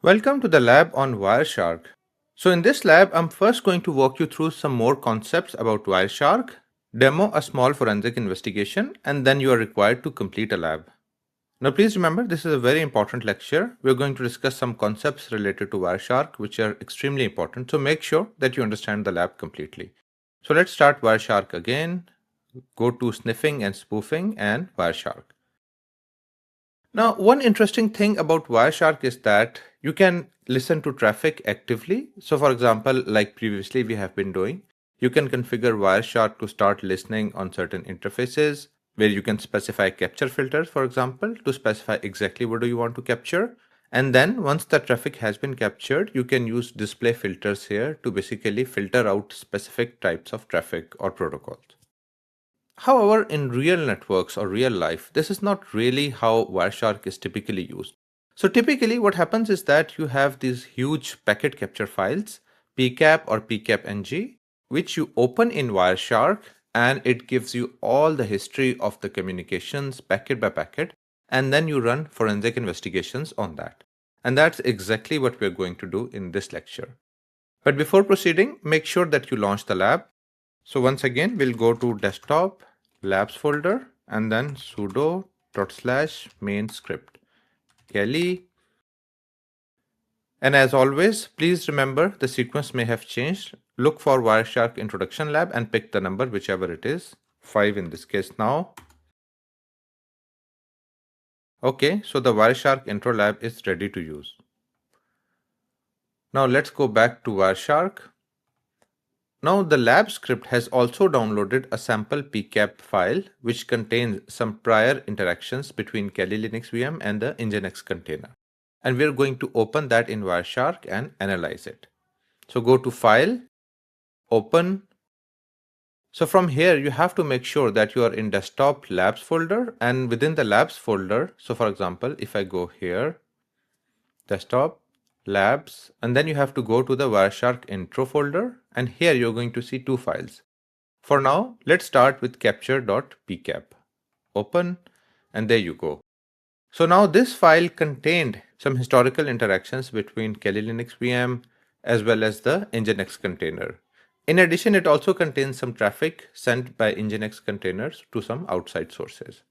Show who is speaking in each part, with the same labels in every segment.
Speaker 1: Welcome to the lab on Wireshark. So in this lab, I'm first going to walk you through some more concepts about Wireshark, demo a small forensic investigation, and then you are required to complete a lab. Now please remember, this is a very important lecture. We're going to discuss some concepts related to Wireshark, which are extremely important. So make sure that you understand the lab completely. So let's start Wireshark again. Go to Sniffing and Spoofing and Wireshark. Now, one interesting thing about Wireshark is that you can listen to traffic actively. So for example, like previously we have been doing, you can configure Wireshark to start listening on certain interfaces where you can specify capture filters, for example, to specify exactly what do you want to capture. And then once the traffic has been captured, you can use display filters here to basically filter out specific types of traffic or protocols. However, in real networks or real life, this is not really how Wireshark is typically used. So typically what happens is that you have these huge packet capture files, PCAP or PCAP-NG, which you open in Wireshark, and it gives you all the history of the communications packet by packet, and then you run forensic investigations on that. And that's exactly what we're going to do in this lecture. But before proceeding, make sure that you launch the lab. So once again, we'll go to desktop, labs folder, and then sudo /main script, Kelly. And as always, please remember the sequence may have changed. Look for Wireshark Introduction Lab and pick the number, whichever it is, 5 in this case now. Okay, so the Wireshark Intro Lab is ready to use. Now let's go back to Wireshark. Now the lab script has also downloaded a sample PCAP file which contains some prior interactions between Kali Linux VM and the Nginx container. And we're going to open that in Wireshark and analyze it. So go to File, Open. So from here you have to make sure that you are in Desktop Labs folder, and within the Labs folder, so for example, if I go here, Desktop, Labs, and then you have to go to the Wireshark intro folder, and here you're going to see two files. For now, let's start with capture.pcap. Open, and there you go. So now this file contained some historical interactions between Kali Linux VM as well as the Nginx container. In addition, it also contains some traffic sent by Nginx containers to some outside sources.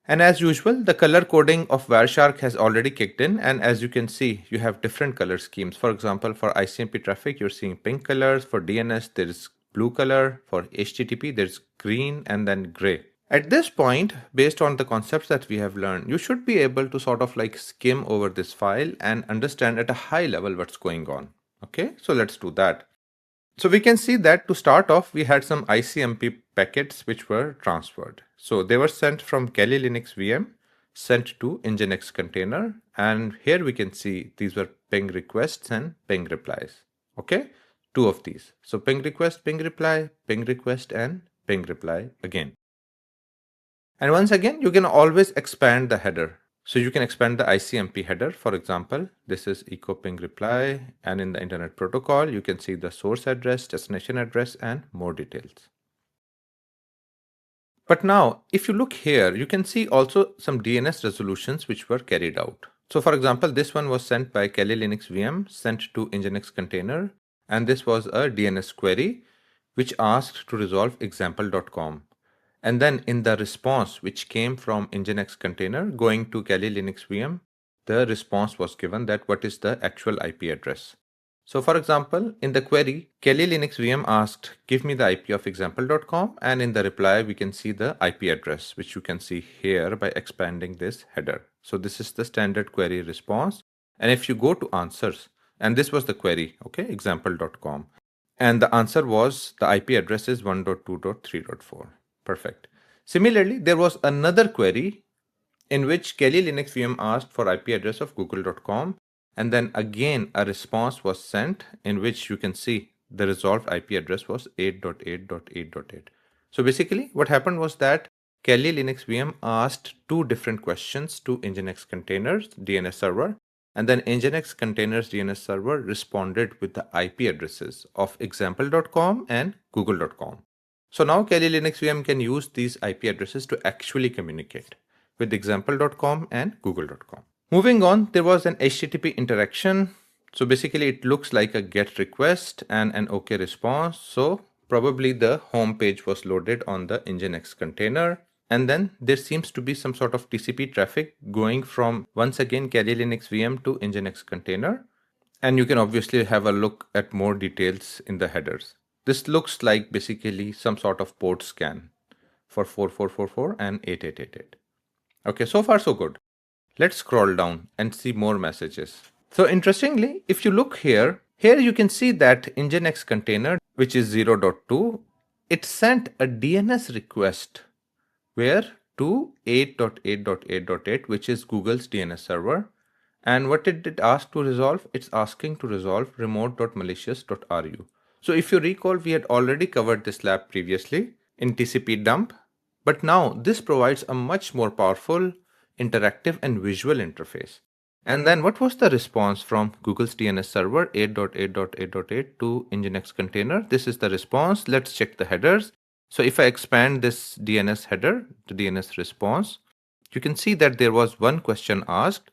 Speaker 1: And as usual, the color coding of Wireshark has already kicked in, and as you can see, you have different color schemes. For example, for ICMP traffic, you're seeing pink colors. For DNS, there is blue color. For HTTP, there's green and then gray. At this point, based on the concepts that we have learned, you should be able to sort of like skim over this file and understand at a high level what's going on. Okay, so let's do that. So we can see that to start off, we had some ICMP packets which were transferred. So they were sent from Kali Linux VM, sent to Nginx container. And here we can see these were ping requests and ping replies. Okay, two of these. So ping request, ping reply, ping request, and ping reply again. And once again, you can always expand the header. So you can expand the ICMP header. For example, this is echo ping reply, and in the internet protocol, you can see the source address, destination address, and more details. But now, if you look here, you can see also some DNS resolutions which were carried out. So for example, this one was sent by Kali Linux VM, sent to Nginx container, and this was a DNS query which asked to resolve example.com. And then in the response which came from Nginx container going to Kali Linux VM, the response was given that what is the actual IP address. So for example, in the query, Kali Linux VM asked, give me the IP of example.com, and in the reply, we can see the IP address, which you can see here by expanding this header. So this is the standard query response. And if you go to answers, and this was the query, okay, example.com. And the answer was the IP address is 1.2.3.4. Perfect. Similarly, there was another query in which Kali Linux VM asked for IP address of google.com, and then again a response was sent in which you can see the resolved IP address was 8.8.8.8. So basically what happened was that Kali Linux VM asked two different questions to Nginx containers DNS server, and then Nginx containers DNS server responded with the IP addresses of example.com and google.com. So now Kali Linux VM can use these IP addresses to actually communicate with example.com and google.com. Moving on, there was an HTTP interaction. So basically it looks like a GET request and an OK response. So probably the home page was loaded on the Nginx container. And then there seems to be some sort of TCP traffic going from, once again, Kali Linux VM to Nginx container. And you can obviously have a look at more details in the headers. This looks like basically some sort of port scan for 4444 and 8888. Okay, so far so good. Let's scroll down and see more messages. So interestingly, if you look here you can see that Nginx container, which is 0.2, it sent a DNS request where to 8.8.8.8, which is Google's DNS server. And what did it ask to resolve? It's asking to resolve remote.malicious.ru. So if you recall, we had already covered this lab previously in TCP dump, but now this provides a much more powerful, interactive and visual interface. And then what was the response from Google's DNS server 8.8.8.8 to Nginx container? This is the response. Let's check the headers. So if I expand this DNS header, the DNS response, you can see that there was one question asked.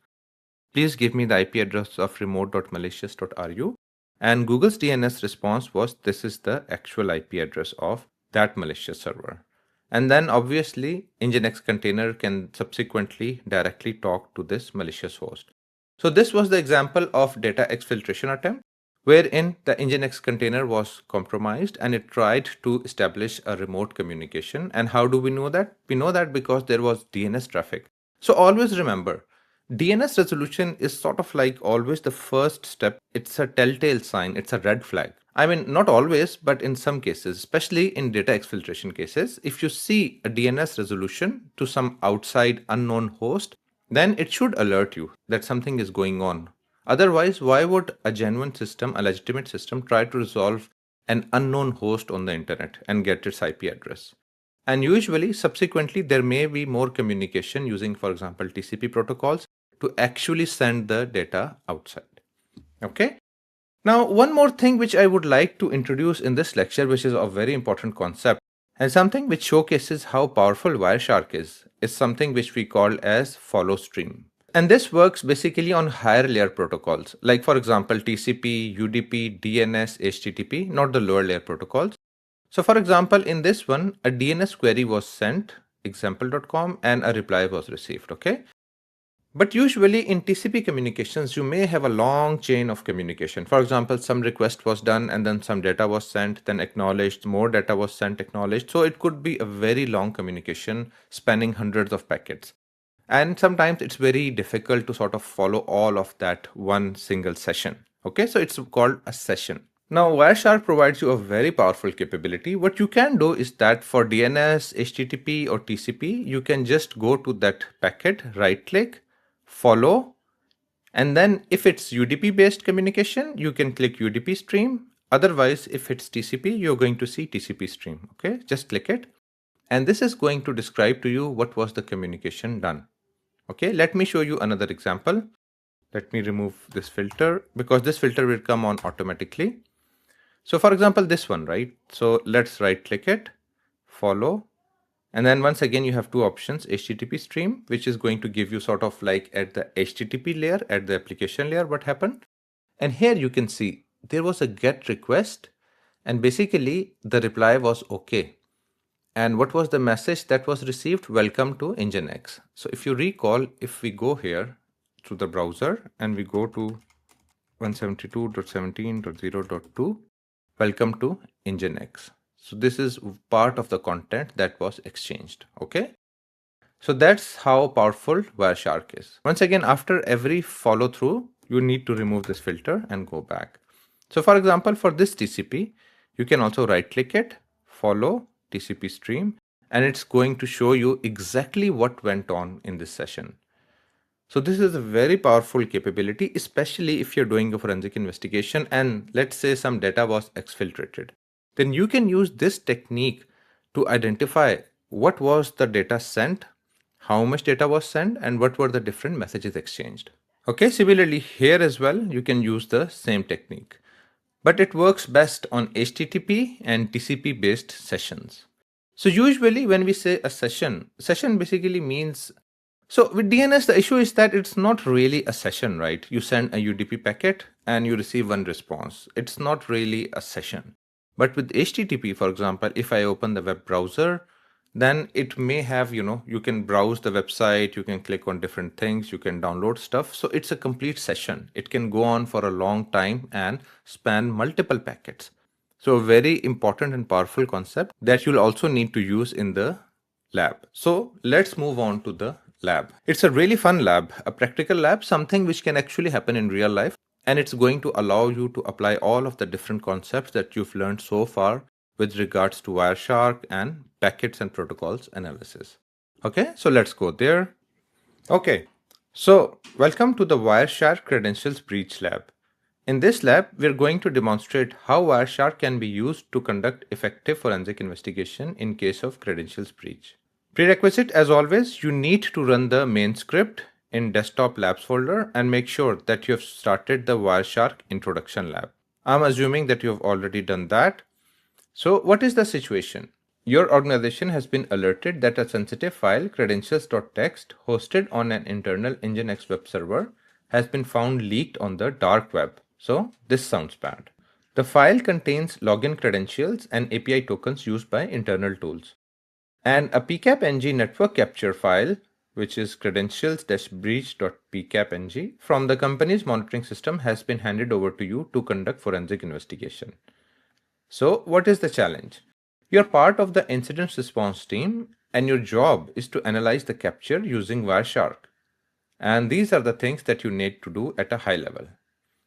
Speaker 1: Please give me the IP address of remote.malicious.ru. And Google's DNS response was, this is the actual IP address of that malicious server. And then obviously Nginx container can subsequently directly talk to this malicious host. So this was the example of data exfiltration attempt, wherein the Nginx container was compromised and it tried to establish a remote communication. And how do we know that? We know that because there was DNS traffic. So always remember, DNS resolution is sort of like always the first step. It's a telltale sign, it's a red flag. I mean, not always, but in some cases, especially in data exfiltration cases, if you see a DNS resolution to some outside unknown host, then it should alert you that something is going on. Otherwise, why would a genuine system, a legitimate system, try to resolve an unknown host on the internet and get its IP address? And usually, subsequently, there may be more communication using, for example, TCP protocols to actually send the data outside. Okay. Now, one more thing which I would like to introduce in this lecture, which is a very important concept and something which showcases how powerful Wireshark is something which we call as follow stream. And this works basically on higher layer protocols, like for example, TCP, UDP, DNS, HTTP, not the lower layer protocols. So for example, in this one, a DNS query was sent, example.com, and a reply was received, okay? But usually in TCP communications, you may have a long chain of communication. For example, some request was done and then some data was sent, then acknowledged, more data was sent, acknowledged. So it could be a very long communication spanning hundreds of packets. And sometimes it's very difficult to sort of follow all of that one single session. Okay, so it's called a session. Now, Wireshark provides you a very powerful capability. What you can do is that for DNS, HTTP or TCP, you can just go to that packet, right click, follow, and then if it's UDP based communication, you can click UDP stream. Otherwise, if it's TCP, you're going to see TCP stream. Okay, just click it. And this is going to describe to you what was the communication done. Okay, let me show you another example. Let me remove this filter because this filter will come on automatically. So for example, this one, right? So let's right click it, follow. And then once again, you have two options, HTTP stream, which is going to give you sort of like at the HTTP layer, at the application layer, what happened. And here you can see there was a GET request and basically the reply was okay. And what was the message that was received? Welcome to Nginx. So if you recall, if we go here to the browser and we go to 172.17.0.2, welcome to Nginx. So this is part of the content that was exchanged. Okay. So that's how powerful Wireshark is. Once again, after every follow through, you need to remove this filter and go back. So for example, for this TCP, you can also right click it, follow TCP stream, and it's going to show you exactly what went on in this session. So this is a very powerful capability, especially if you're doing a forensic investigation and let's say some data was exfiltrated. Then you can use this technique to identify what was the data sent, how much data was sent, and what were the different messages exchanged. Okay, similarly here as well, you can use the same technique, but it works best on HTTP and TCP based sessions. So usually when we say a session basically means So with DNS, the issue is that it's not really a session, right? You send a UDP packet and you receive one response. It's not really a session. But with HTTP, for example, if I open the web browser, then it may have, you can browse the website, you can click on different things, you can download stuff. So it's a complete session. It can go on for a long time and span multiple packets. So a very important and powerful concept that you'll also need to use in the lab. So let's move on to the lab. It's a really fun lab, a practical lab, something which can actually happen in real life. And it's going to allow you to apply all of the different concepts that you've learned so far with regards to Wireshark and packets and protocols analysis. Okay, so let's go there. Okay, so welcome to the Wireshark Credentials Breach Lab. In this lab, we're going to demonstrate how Wireshark can be used to conduct effective forensic investigation in case of credentials breach. Prerequisite, as always, you need to run the main script in desktop labs folder and make sure that you have started the Wireshark introduction lab. I'm assuming that you have already done that. So what is the situation? Your organization has been alerted that a sensitive file, credentials.txt, hosted on an internal Nginx web server, has been found leaked on the dark web. So this sounds bad. The file contains login credentials and API tokens used by internal tools. And a pcap-ng network capture file, which is credentials-breach.pcap-ng, from the company's monitoring system has been handed over to you to conduct forensic investigation. So what is the challenge? You're part of the incident response team and your job is to analyze the capture using Wireshark. And these are the things that you need to do at a high level.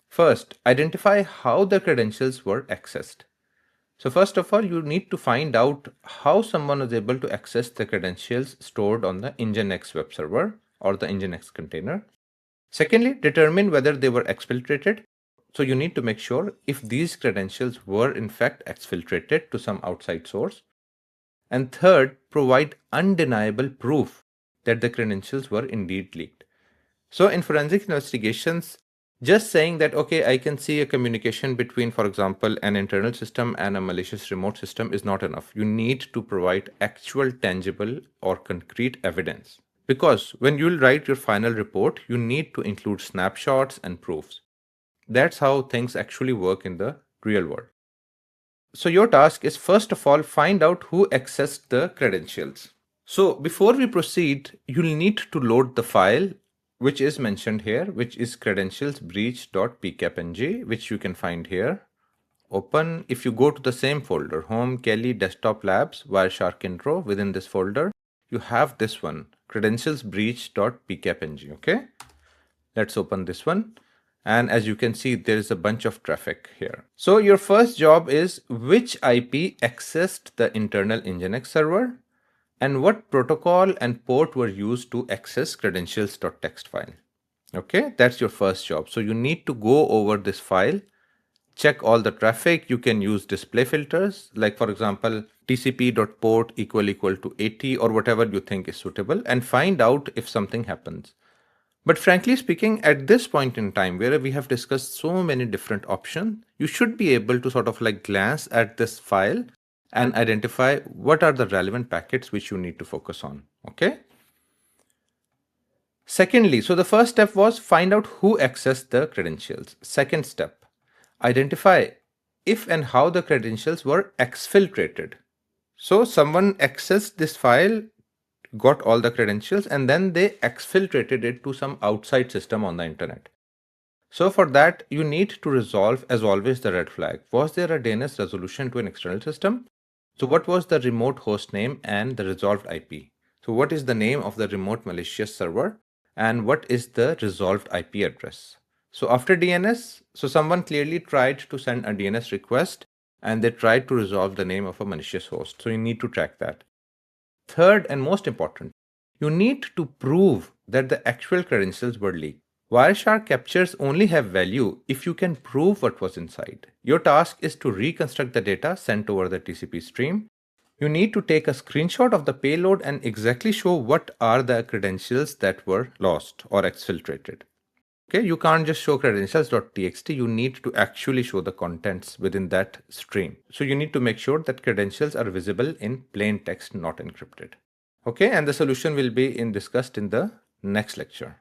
Speaker 1: First, identify how the credentials were accessed. So first of all, you need to find out how someone was able to access the credentials stored on the Nginx web server or the Nginx container. Secondly, determine whether they were exfiltrated. So you need to make sure if these credentials were in fact exfiltrated to some outside source. And third, provide undeniable proof that the credentials were indeed leaked. So in forensic investigations, just saying that, okay, I can see a communication between, for example, an internal system and a malicious remote system is not enough. You need to provide actual, tangible, or concrete evidence. Because when you'll write your final report, you need to include snapshots and proofs. That's how things actually work in the real world. So your task is, first of all, find out who accessed the credentials. So before we proceed, you'll need to load the file which is mentioned here, which is credentialsbreach.pcap-ng, which you can find here. Open. If you go to the same folder, Home, Kelly, Desktop Labs, Wireshark Intro, within this folder, you have this one, credentialsbreach.pcap-ng. Okay, let's open this one. And as you can see, there is a bunch of traffic here. So your first job is which IP accessed the internal Nginx server and what protocol and port were used to access credentials.txt file. Okay, that's your first job. So you need to go over this file, check all the traffic. You can use display filters, like for example, tcp.port == to 80 or whatever you think is suitable, and find out if something happens. But frankly speaking, at this point in time, where we have discussed so many different options, you should be able to sort of like glance at this file and identify what are the relevant packets which you need to focus on. Okay. Secondly, so the first step was find out who accessed the credentials. Second step, identify if and how the credentials were exfiltrated. So someone accessed this file, got all the credentials, and then they exfiltrated it to some outside system on the internet. So for that, you need to resolve, as always, the red flag. Was there a DNS resolution to an external system? So what was the remote host name and the resolved IP? So what is the name of the remote malicious server and what is the resolved IP address? So after DNS, so someone clearly tried to send a DNS request and they tried to resolve the name of a malicious host. So you need to track that. Third and most important, you need to prove that the actual credentials were leaked. Wireshark captures only have value if you can prove what was inside. Your task is to reconstruct the data sent over the TCP stream. You need to take a screenshot of the payload and exactly show what are the credentials that were lost or exfiltrated. Okay, you can't just show credentials.txt, you need to actually show the contents within that stream. So you need to make sure that credentials are visible in plain text, not encrypted. Okay, and the solution will be discussed in the next lecture.